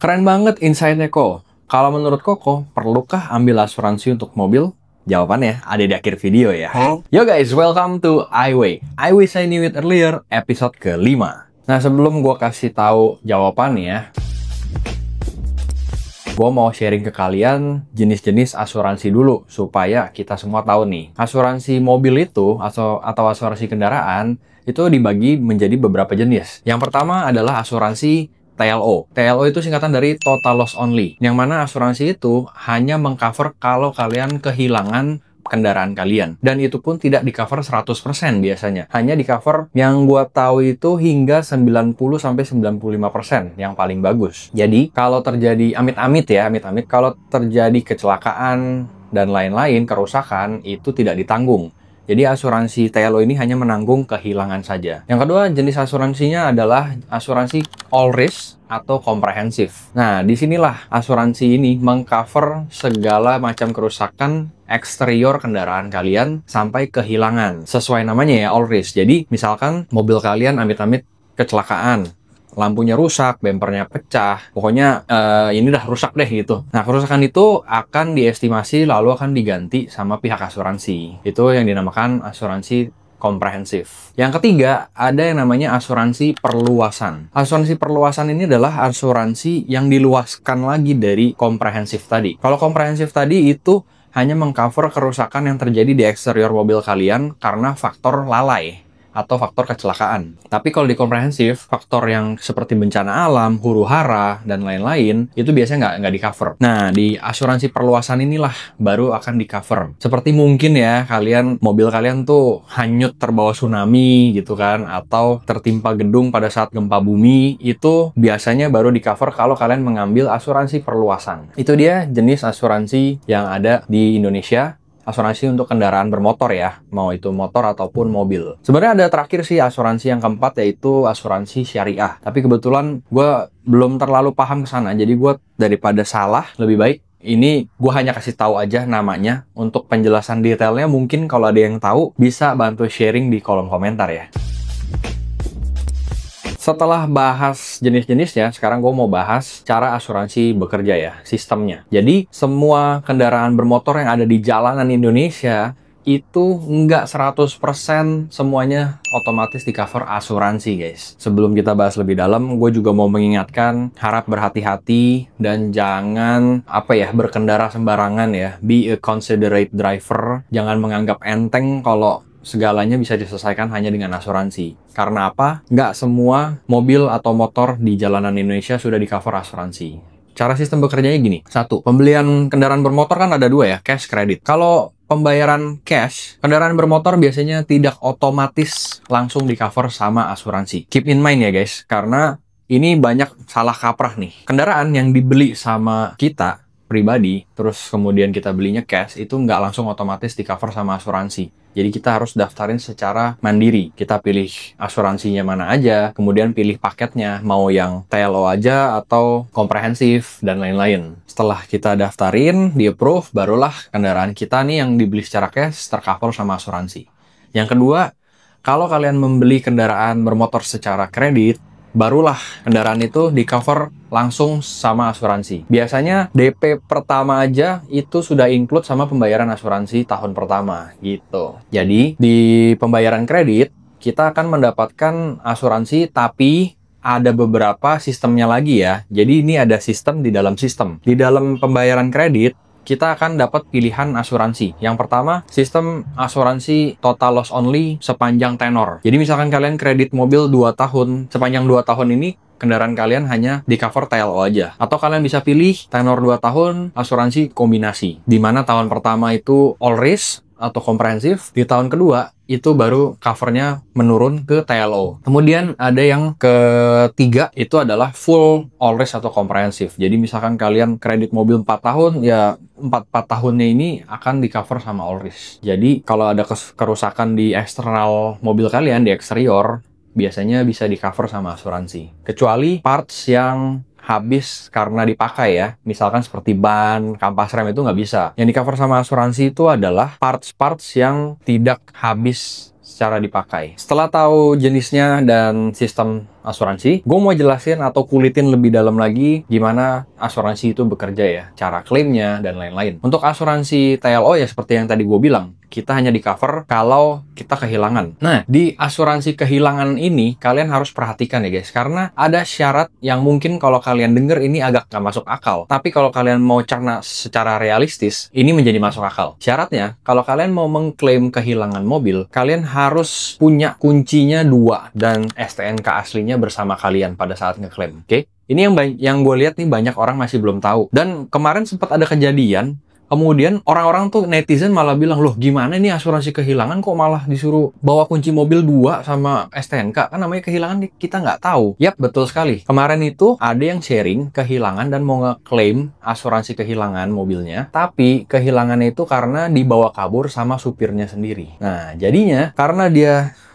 Keren banget insight-nya kok. Kalau menurut Koko, perlukah ambil asuransi untuk mobil? Jawabannya ada di akhir video ya. Yo guys, welcome to iWay. I wish I knew it earlier, episode ke-5. Nah, sebelum gue kasih tahu jawabannya, gue mau sharing ke kalian jenis-jenis asuransi dulu, supaya kita semua tahu nih. Asuransi mobil itu, atau asuransi kendaraan, itu dibagi menjadi beberapa jenis. Yang pertama adalah asuransi TLO. TLO itu singkatan dari Total Loss Only, yang mana asuransi itu hanya mengcover kalau kalian kehilangan kendaraan kalian. Dan itu pun tidak di-cover 100% biasanya. Hanya di-cover yang gua tahu itu hingga 90-95% yang paling bagus. Jadi, kalau terjadi amit-amit ya, amit-amit, kalau terjadi kecelakaan dan lain-lain, kerusakan, itu tidak ditanggung. Jadi asuransi TLO ini hanya menanggung kehilangan saja. Yang kedua, jenis asuransinya adalah asuransi all risk atau komprehensif. Nah, disinilah asuransi ini mengcover segala macam kerusakan eksterior kendaraan kalian sampai kehilangan. Sesuai namanya ya, all risk. Jadi, misalkan mobil kalian amit-amit kecelakaan, lampunya rusak, bempernya pecah, pokoknya ini udah rusak deh gitu. Nah, kerusakan itu akan diestimasi lalu akan diganti sama pihak asuransi. Itu yang dinamakan asuransi komprehensif. Yang ketiga, ada yang namanya asuransi perluasan. Asuransi perluasan ini adalah asuransi yang diluaskan lagi dari komprehensif tadi. Kalau komprehensif tadi itu hanya mengcover kerusakan yang terjadi di eksterior mobil kalian karena faktor lalai atau faktor kecelakaan. Tapi kalau di komprehensif, faktor yang seperti bencana alam, huru-hara, dan lain-lain, itu biasanya nggak di-cover. Nah, di asuransi perluasan inilah baru akan di-cover. Seperti mungkin ya, mobil kalian tuh hanyut terbawa tsunami gitu kan, atau tertimpa gedung pada saat gempa bumi, itu biasanya baru di-cover kalau kalian mengambil asuransi perluasan. Itu dia jenis asuransi yang ada di Indonesia. Asuransi untuk kendaraan bermotor ya, mau itu motor ataupun mobil. Sebenarnya ada terakhir sih asuransi yang keempat, yaitu asuransi syariah. Tapi kebetulan gue belum terlalu paham ke sana, jadi gue daripada salah, lebih baik ini gue hanya kasih tahu aja namanya. Untuk penjelasan detailnya mungkin kalau ada yang tahu, bisa bantu sharing di kolom komentar ya. Setelah bahas jenis-jenisnya, sekarang gue mau bahas cara asuransi bekerja ya, sistemnya. Jadi, semua kendaraan bermotor yang ada di jalanan Indonesia, itu nggak 100% semuanya otomatis di-cover asuransi, guys. Sebelum kita bahas lebih dalam, gue juga mau mengingatkan, harap berhati-hati dan jangan, berkendara sembarangan ya. Be a considerate driver, jangan menganggap enteng kalau segalanya bisa diselesaikan hanya dengan asuransi. Karena apa? Nggak semua mobil atau motor di jalanan Indonesia sudah di-cover asuransi. Cara sistem bekerjanya gini. 1. Pembelian kendaraan bermotor kan ada 2 ya, cash, kredit. Kalau pembayaran cash, kendaraan bermotor biasanya tidak otomatis langsung di-cover sama asuransi. Keep in mind ya guys, karena ini banyak salah kaprah nih. Kendaraan yang dibeli sama kita pribadi, terus kemudian kita belinya cash, itu nggak langsung otomatis di-cover sama asuransi. Jadi kita harus daftarin secara mandiri. Kita pilih asuransinya mana aja, kemudian pilih paketnya, mau yang TLO aja atau komprehensif, dan lain-lain. Setelah kita daftarin, di-approve, barulah kendaraan kita nih yang dibeli secara cash tercover sama asuransi. Yang kedua, kalau kalian membeli kendaraan bermotor secara kredit, barulah kendaraan itu di-cover langsung sama asuransi. Biasanya DP pertama aja itu sudah include sama pembayaran asuransi tahun pertama gitu. Jadi di pembayaran kredit kita akan mendapatkan asuransi, tapi ada beberapa sistemnya lagi ya. Jadi ini ada sistem di dalam sistem. Di dalam pembayaran kredit kita akan dapat pilihan asuransi. Yang pertama, sistem asuransi total loss only sepanjang tenor. Jadi misalkan kalian kredit mobil 2 tahun, sepanjang 2 tahun ini kendaraan kalian hanya di cover TLO aja. Atau kalian bisa pilih tenor 2 tahun asuransi kombinasi, di mana tahun pertama itu all risk atau komprehensif, di tahun kedua itu baru covernya menurun ke TLO. Kemudian ada yang ketiga, itu adalah full all risk atau komprehensif. Jadi misalkan kalian kredit mobil 4 tahun, ya 4 tahunnya ini akan di cover sama all risk. Jadi kalau ada kerusakan di eksternal mobil kalian, di eksterior, biasanya bisa di cover sama asuransi. Kecuali parts yang habis karena dipakai ya. Misalkan seperti ban, kampas rem, itu nggak bisa. Yang di cover sama asuransi itu adalah parts-parts yang tidak habis secara dipakai. Setelah tahu jenisnya dan sistem asuransi, gue mau jelasin atau kulitin lebih dalam lagi gimana asuransi itu bekerja ya, cara klaimnya, dan lain-lain. Untuk asuransi TLO ya seperti yang tadi gue bilang, kita hanya di cover kalau kita kehilangan. Nah, di asuransi kehilangan ini, kalian harus perhatikan ya guys, karena ada syarat yang mungkin kalau kalian denger ini agak nggak masuk akal. Tapi kalau kalian mau cerna secara realistis, ini menjadi masuk akal. Syaratnya, kalau kalian mau mengklaim kehilangan mobil, kalian harus punya kuncinya 2 dan STNK aslinya bersama kalian pada saat ngeklaim. Oke? Ini yang gue lihat nih banyak orang masih belum tahu. Dan kemarin sempat ada kejadian, kemudian orang-orang tuh netizen malah bilang, loh gimana nih asuransi kehilangan kok malah disuruh bawa kunci mobil 2 sama STNK? Kan namanya kehilangan kita nggak tahu. Yap, betul sekali. Kemarin itu ada yang sharing kehilangan dan mau ngeklaim asuransi kehilangan mobilnya. Tapi kehilangannya itu karena dibawa kabur sama supirnya sendiri. Nah, jadinya karena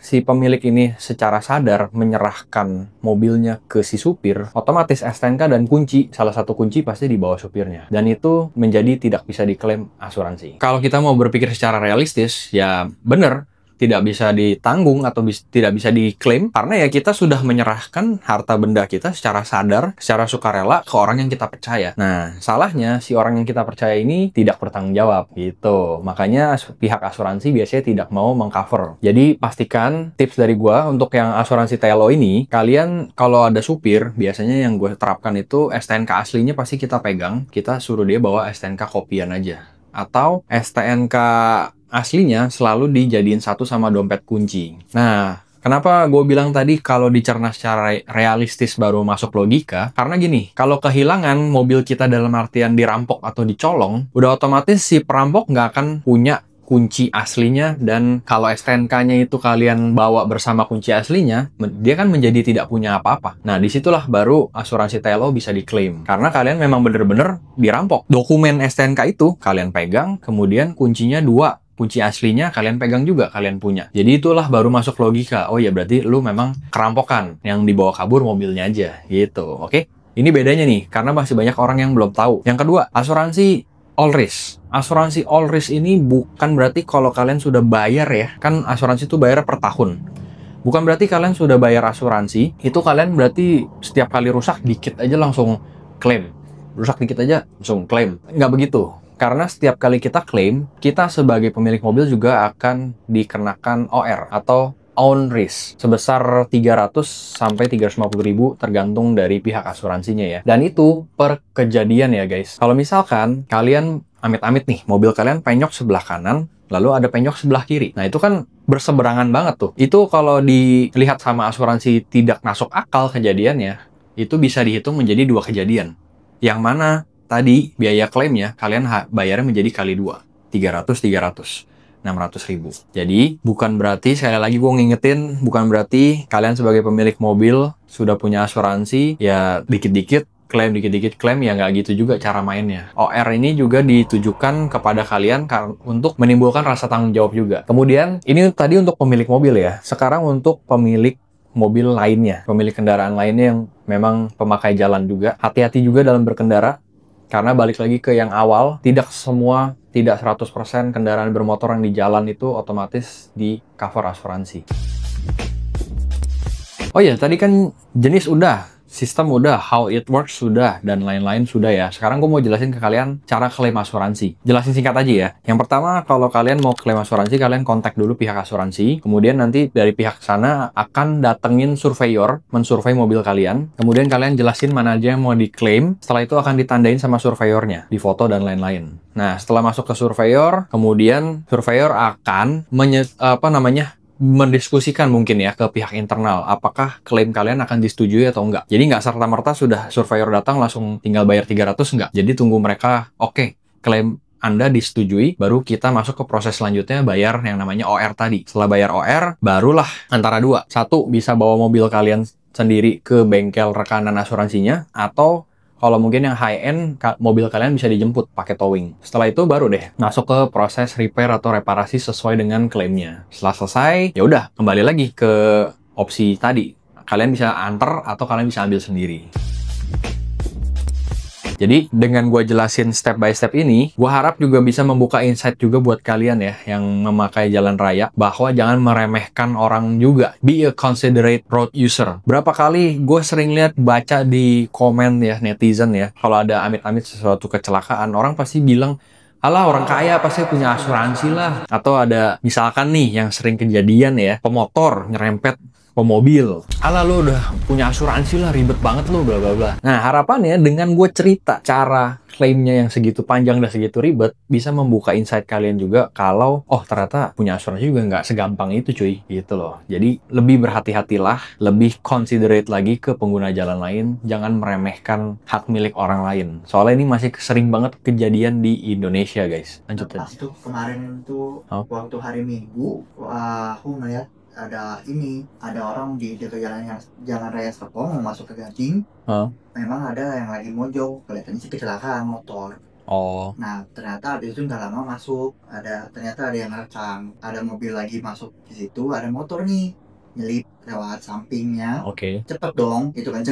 si pemilik ini secara sadar menyerahkan mobilnya ke si supir, otomatis STNK dan kunci, salah satu kunci pasti dibawa supirnya. Dan itu menjadi tidak bisa diklaim asuransi. Kalau kita mau berpikir secara realistis, ya bener, tidak bisa ditanggung atau tidak bisa diklaim karena ya kita sudah menyerahkan harta benda kita secara sadar, secara sukarela ke orang yang kita percaya. Nah, salahnya si orang yang kita percaya ini tidak bertanggung jawab gitu. Makanya pihak asuransi biasanya tidak mau mengcover. Jadi pastikan tips dari gua untuk yang asuransi TLO ini, kalian kalau ada supir, biasanya yang gue terapkan itu STNK aslinya pasti kita pegang, kita suruh dia bawa STNK kopian aja. Atau STNK aslinya selalu dijadiin satu sama dompet kunci. Nah, kenapa gue bilang tadi kalau dicerna secara realistis baru masuk logika? Karena gini, kalau kehilangan mobil kita dalam artian dirampok atau dicolong, udah otomatis si perampok nggak akan punya kunci aslinya, dan kalau STNK-nya itu kalian bawa bersama kunci aslinya, dia kan menjadi tidak punya apa-apa. Nah, disitulah baru asuransi TLO bisa diklaim. Karena kalian memang bener-bener dirampok. Dokumen STNK itu kalian pegang, kemudian kuncinya 2. Kunci aslinya kalian pegang juga, kalian punya. Jadi itulah baru masuk logika. Oh ya, berarti lu memang kerampokan, yang dibawa kabur mobilnya aja, gitu. Oke? Ini bedanya nih, karena masih banyak orang yang belum tahu. Yang kedua, asuransi all risk. Asuransi all risk ini bukan berarti kalau kalian sudah bayar ya, kan asuransi itu bayar per tahun. Bukan berarti kalian sudah bayar asuransi, itu kalian berarti setiap kali rusak dikit aja langsung klaim. Rusak dikit aja langsung klaim. Nggak begitu. Karena setiap kali kita klaim, kita sebagai pemilik mobil juga akan dikenakan OR atau own risk sebesar 300 sampai 350.000 tergantung dari pihak asuransinya ya. Dan itu per kejadian ya guys. Kalau misalkan kalian amit-amit nih, mobil kalian penyok sebelah kanan, lalu ada penyok sebelah kiri. Nah, itu kan berseberangan banget tuh. Itu kalau dilihat sama asuransi tidak masuk akal kejadiannya, itu bisa dihitung menjadi 2 kejadian. Yang mana tadi biaya klaimnya kalian bayarnya menjadi kali 2. 300, 600.000. Jadi, bukan berarti, sekali lagi gue ngingetin, bukan berarti kalian sebagai pemilik mobil sudah punya asuransi, ya dikit-dikit klaim, ya nggak gitu juga cara mainnya. OR ini juga ditujukan kepada kalian untuk menimbulkan rasa tanggung jawab juga. Kemudian, ini tadi untuk pemilik mobil ya. Sekarang untuk pemilik mobil lainnya, pemilik kendaraan lainnya yang memang pemakai jalan juga. Hati-hati juga dalam berkendara, karena balik lagi ke yang awal, tidak 100% kendaraan bermotor yang di jalan itu otomatis di cover asuransi. Oh ya, tadi kan jenis udah, sistem udah, how it works sudah, dan lain-lain sudah ya. Sekarang gue mau jelasin ke kalian cara klaim asuransi. Jelasin singkat aja ya. Yang pertama, kalau kalian mau klaim asuransi, kalian kontak dulu pihak asuransi. Kemudian nanti dari pihak sana akan datengin surveyor, mensurvei mobil kalian. Kemudian kalian jelasin mana aja yang mau diklaim. Setelah itu akan ditandain sama surveyornya, di foto dan lain-lain. Nah, setelah masuk ke surveyor, kemudian surveyor akan mendiskusikan mungkin ya ke pihak internal apakah klaim kalian akan disetujui atau enggak. Jadi nggak serta-merta sudah surveyor datang langsung tinggal bayar 300, enggak. Jadi tunggu mereka, oke, klaim Anda disetujui, baru kita masuk ke proses selanjutnya bayar yang namanya OR tadi. Setelah bayar OR, barulah antara 2. 1, bisa bawa mobil kalian sendiri ke bengkel rekanan asuransinya, atau kalau mungkin yang high-end, mobil kalian bisa dijemput pakai towing. Setelah itu baru deh masuk ke proses repair atau reparasi sesuai dengan klaimnya. Setelah selesai, ya udah kembali lagi ke opsi tadi. Kalian bisa antar atau kalian bisa ambil sendiri. Jadi dengan gue jelasin step by step ini, gue harap juga bisa membuka insight juga buat kalian ya yang memakai jalan raya, bahwa jangan meremehkan orang juga. Be a considerate road user. Berapa kali gue sering lihat baca di komen ya netizen ya, kalau ada amit-amit sesuatu kecelakaan, orang pasti bilang, alah orang kaya pasti punya asuransi lah. Atau ada misalkan nih yang sering kejadian ya, pemotor nyerempet pemobil. Alah lu udah punya asuransi lah, ribet banget lu, bla bla bla. Nah harapannya dengan gue cerita cara klaimnya yang segitu panjang dan segitu ribet, bisa membuka insight kalian juga kalau, oh ternyata punya asuransi juga nggak segampang itu cuy, gitu loh. Jadi lebih berhati-hatilah, lebih considerate lagi ke pengguna jalan lain, jangan meremehkan hak milik orang lain. Soalnya ini masih sering banget kejadian di Indonesia guys. Lanjut ya. Pas tuh kemarin tuh waktu hari Minggu, aku ngeliat ada orang di dekat jalan raya Serpong mau masuk ke Gading. Memang ada yang lagi mojok, kelihatannya sih kecelakaan motor. Nah ternyata habis itu nggak lama masuk, ternyata ada yang ngerekam, ada mobil lagi masuk di situ, ada motor nih nyelip lewat sampingnya. Cepet dong, itu kan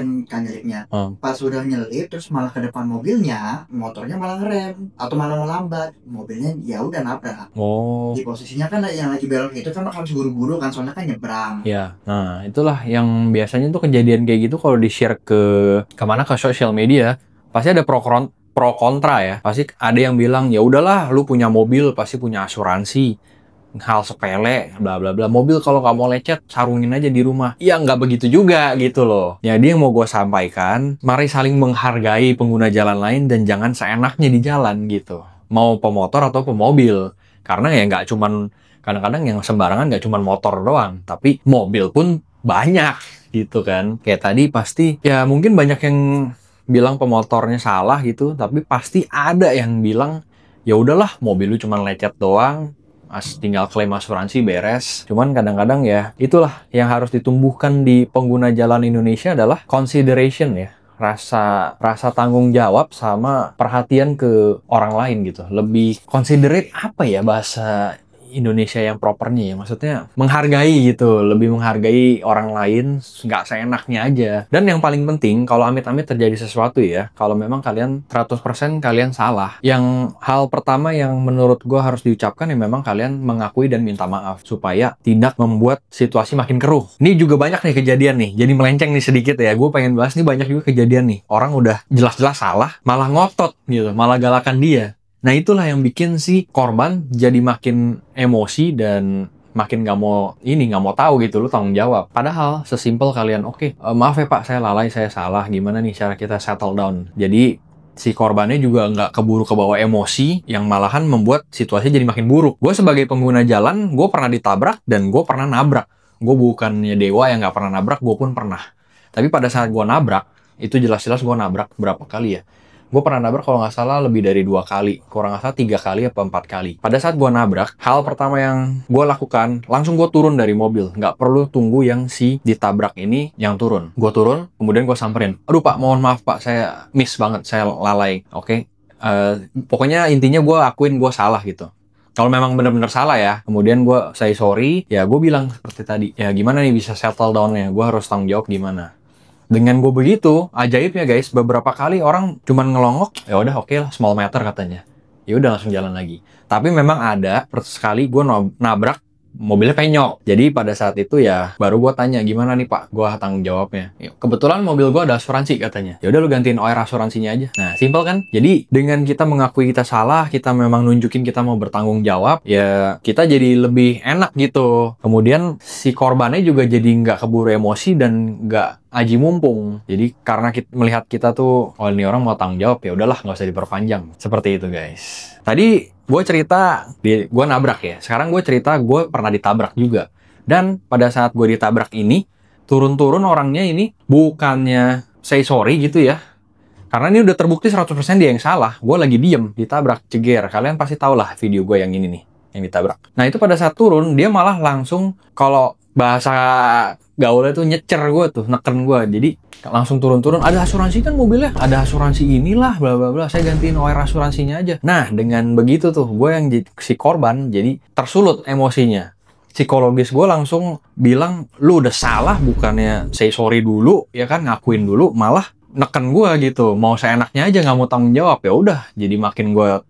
nyelipnya. Pas udah nyelip terus malah ke depan mobilnya, motornya malah ngerem atau malah melambat, mobilnya ya udah nabrak. Di posisinya kan yang lagi belok itu kan harus buru-buru kan, soalnya kan nyebrang. Ya, nah itulah yang biasanya tuh kejadian kayak gitu kalau di-share ke sosial media, pasti ada pro kontra ya. Pasti ada yang bilang, ya udahlah lu punya mobil pasti punya asuransi. Hal sepele, bla bla bla. Mobil kalau nggak mau lecet, sarungin aja di rumah. Ya nggak begitu juga gitu loh. Jadi yang mau gue sampaikan, mari saling menghargai pengguna jalan lain dan jangan seenaknya di jalan gitu. Mau pemotor atau pemobil. Karena ya nggak cuman, kadang-kadang yang sembarangan nggak cuman motor doang, tapi mobil pun banyak gitu kan. Kayak tadi pasti, ya mungkin banyak yang bilang pemotornya salah gitu, tapi pasti ada yang bilang, ya udahlah mobil lu cuman lecet doang, tinggal klaim asuransi beres. Cuman kadang-kadang ya itulah yang harus ditumbuhkan di pengguna jalan Indonesia adalah consideration ya, rasa tanggung jawab sama perhatian ke orang lain gitu. Lebih considerate, apa ya bahasa Indonesia yang propernya ya, maksudnya menghargai gitu, lebih menghargai orang lain, nggak seenaknya aja. Dan yang paling penting, kalau amit-amit terjadi sesuatu ya, kalau memang kalian 100% kalian salah, yang hal pertama yang menurut gue harus diucapkan ya memang kalian mengakui dan minta maaf, supaya tidak membuat situasi makin keruh. Ini juga banyak nih kejadian nih, jadi melenceng nih sedikit ya, gue pengen bahas nih, banyak juga kejadian nih, orang udah jelas-jelas salah, malah ngotot gitu, malah galakan dia. Nah itulah yang bikin si korban jadi makin emosi dan makin nggak mau tahu gitu, lu tanggung jawab. Padahal sesimpel kalian, oke, maaf ya Pak, saya lalai, saya salah, gimana nih cara kita settle down. Jadi si korbannya juga nggak keburu kebawa emosi yang malahan membuat situasi jadi makin buruk. Gue sebagai pengguna jalan, gue pernah ditabrak dan gue pernah nabrak. Gue bukannya dewa yang nggak pernah nabrak, gue pun pernah. Tapi pada saat gue nabrak, itu jelas-jelas gue nabrak berapa kali ya. Gue pernah nabrak kalau nggak salah lebih dari 2 kali. Kurang nggak salah 3 kali atau 4 kali. Pada saat gue nabrak, hal pertama yang gue lakukan, langsung gue turun dari mobil. Nggak perlu tunggu yang si ditabrak ini yang turun. Gue turun, kemudian gue samperin. Aduh Pak, mohon maaf Pak, saya miss banget, saya lalai. Oke? Pokoknya intinya gue akuin gue salah gitu. Kalau memang benar-benar salah ya, kemudian gue say sorry, ya gue bilang seperti tadi, ya gimana nih bisa settle down-nya, gue harus tanggung jawab gimana. Dengan gue begitu, ajaibnya guys, beberapa kali orang cuman ngelongok, ya udah oke lah, small matter katanya. Ya udah langsung jalan lagi. Tapi memang ada sekali gue nabrak, mobilnya penyok. Jadi pada saat itu ya baru gue tanya, gimana nih Pak, gue tanggung jawabnya. Kebetulan mobil gue ada asuransi katanya. Ya udah lu gantiin OR asuransinya aja. Nah simple kan? Jadi dengan kita mengakui kita salah, kita memang nunjukin kita mau bertanggung jawab, ya kita jadi lebih enak gitu. Kemudian si korbannya juga jadi nggak keburu emosi dan nggak aji mumpung. Jadi karena kita melihat kita tuh, oh ini orang mau tanggung jawab, ya udahlah nggak usah diperpanjang. Seperti itu guys. Tadi gue cerita, gue nabrak ya. Sekarang gue cerita gue pernah ditabrak juga. Dan pada saat gue ditabrak ini, turun-turun orangnya ini bukannya say sorry gitu ya. Karena ini udah terbukti 100% dia yang salah. Gue lagi diem, ditabrak, ceger. Kalian pasti tau lah video gue yang ini nih, yang ditabrak. Nah itu pada saat turun, dia malah langsung, kalau bahasa gaulnya tuh nyecer gue tuh, neken gue. Jadi langsung turun-turun, ada asuransi kan mobilnya, ada asuransi inilah, bla bla bla, saya gantiin OR asuransinya aja. Nah dengan begitu tuh, gue yang si korban jadi tersulut emosinya. Psikologis gue langsung bilang, lu udah salah, bukannya say sorry dulu, ya kan, ngakuin dulu, malah neken gue gitu, mau seenaknya aja nggak mau tanggung jawab, ya udah jadi makin gue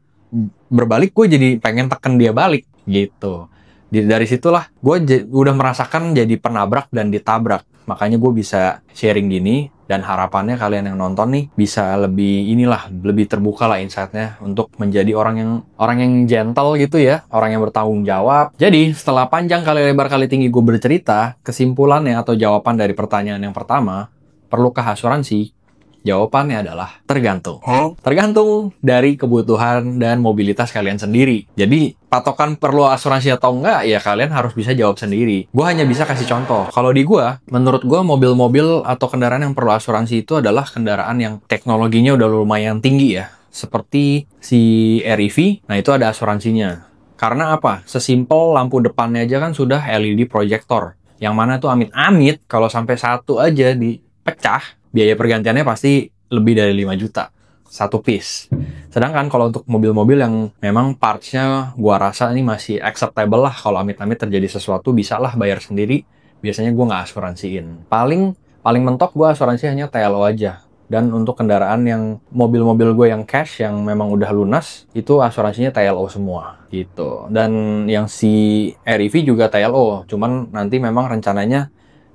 berbalik, gue jadi pengen teken dia balik gitu. Dari situlah gue udah merasakan jadi penabrak dan ditabrak. Makanya gue bisa sharing gini, dan harapannya kalian yang nonton nih bisa lebih terbuka lah insight-nya untuk menjadi orang yang gentle gitu ya, orang yang bertanggung jawab. Jadi setelah panjang kali lebar kali tinggi gue bercerita, kesimpulannya atau jawaban dari pertanyaan yang pertama, perlukah asuransi? Jawabannya adalah tergantung. Tergantung dari kebutuhan dan mobilitas kalian sendiri. Jadi, patokan perlu asuransi atau enggak, ya kalian harus bisa jawab sendiri. Gue hanya bisa kasih contoh. Kalau di gue, menurut gue mobil-mobil atau kendaraan yang perlu asuransi itu adalah kendaraan yang teknologinya udah lumayan tinggi ya. Seperti si REV, nah itu ada asuransinya. Karena apa? Sesimpel lampu depannya aja kan sudah LED projector. Yang mana tuh amit-amit kalau sampai satu aja dipecah, biaya pergantiannya pasti lebih dari 5 juta satu piece. Sedangkan kalau untuk mobil-mobil yang memang parts-nya gua rasa ini masih acceptable lah, kalau amit-amit terjadi sesuatu bisa lah bayar sendiri, biasanya gua nggak asuransiin. Paling mentok gua asuransi hanya TLO aja. Dan untuk kendaraan yang mobil-mobil gue yang cash, yang memang udah lunas, itu asuransinya TLO semua gitu. Dan yang si REV juga TLO, cuman nanti memang rencananya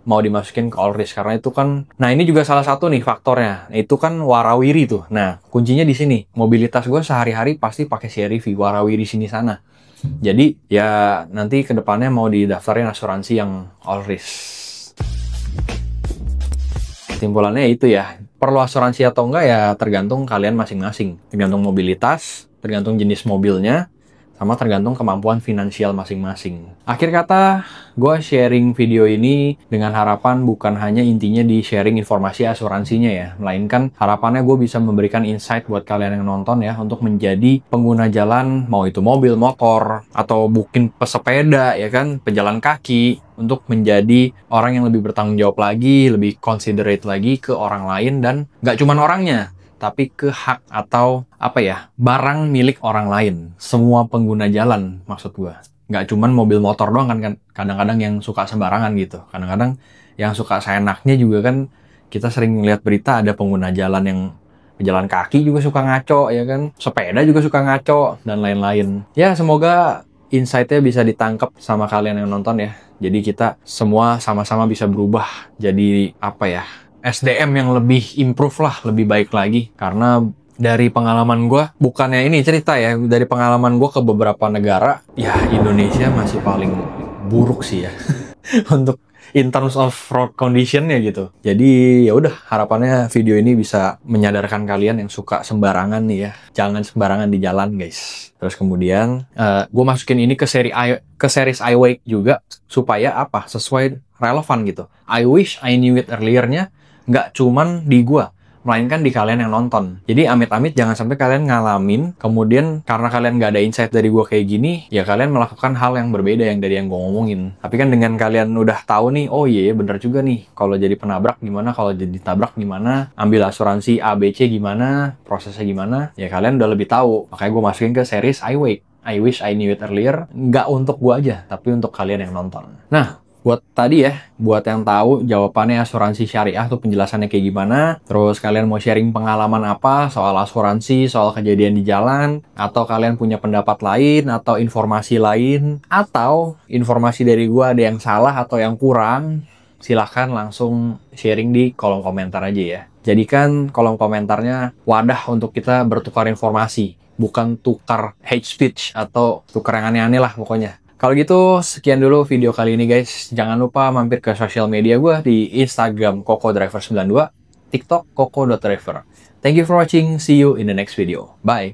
mau dimasukin ke all risk, karena itu kan, nah ini juga salah satu nih faktornya, itu kan warawiri tuh. Nah kuncinya di sini, mobilitas gue sehari-hari pasti pakai CR-V, warawiri sini sana. Jadi ya nanti kedepannya mau didaftarin asuransi yang all risk. Kesimpulannya itu ya, perlu asuransi atau enggak ya tergantung kalian masing-masing, tergantung mobilitas, tergantung jenis mobilnya, sama tergantung kemampuan finansial masing-masing. Akhir kata, gue sharing video ini dengan harapan bukan hanya intinya di sharing informasi asuransinya ya, melainkan harapannya gue bisa memberikan insight buat kalian yang nonton ya, untuk menjadi pengguna jalan, mau itu mobil, motor, atau mungkin pesepeda ya kan, pejalan kaki, untuk menjadi orang yang lebih bertanggung jawab lagi, lebih considerate lagi ke orang lain, dan nggak cuman orangnya, tapi ke hak atau barang milik orang lain. Semua pengguna jalan maksud gua. Nggak cuman mobil motor doang kan, kadang-kadang yang suka sembarangan gitu. Kadang-kadang yang suka seenaknya juga kan, kita sering lihat berita ada pengguna jalan yang pejalan kaki juga suka ngaco ya kan, sepeda juga suka ngaco, dan lain-lain. Ya semoga insight-nya bisa ditangkap sama kalian yang nonton ya. Jadi kita semua sama-sama bisa berubah jadi SDM yang lebih improve lah, lebih baik lagi. Karena dari pengalaman gue, bukannya ini cerita ya, dari pengalaman gue ke beberapa negara, ya Indonesia masih paling buruk sih ya untuk in terms of road condition-nya gitu. Jadi ya udah, harapannya video ini bisa menyadarkan kalian yang suka sembarangan nih ya, jangan sembarangan di jalan guys. Terus kemudian gue masukin ini ke series I Wake juga, supaya sesuai relevan gitu. I wish I knew it earlier-nya nggak cuman di gua, melainkan di kalian yang nonton. Jadi amit-amit jangan sampai kalian ngalamin, kemudian karena kalian nggak ada insight dari gua kayak gini, ya kalian melakukan hal yang berbeda yang dari yang gua ngomongin. Tapi kan dengan kalian udah tahu nih, oh iya bener juga nih, kalau jadi penabrak gimana, kalau jadi tabrak gimana, ambil asuransi ABC gimana, prosesnya gimana, ya kalian udah lebih tahu. Makanya gua masukin ke series I Wake, I wish I knew it earlier, nggak untuk gua aja, tapi untuk kalian yang nonton. Nah, buat yang tahu jawabannya asuransi syariah tuh penjelasannya kayak gimana, terus kalian mau sharing pengalaman apa soal asuransi, soal kejadian di jalan, atau kalian punya pendapat lain, atau informasi lain, atau informasi dari gua ada yang salah atau yang kurang, silahkan langsung sharing di kolom komentar aja ya. Jadikan kolom komentarnya wadah untuk kita bertukar informasi, bukan tukar hate speech atau tukar yang aneh-aneh lah pokoknya. Kalau gitu, sekian dulu video kali ini guys. Jangan lupa mampir ke sosial media gue di Instagram KokoDriver92, TikTok Koko.Driver. Thank you for watching. See you in the next video. Bye.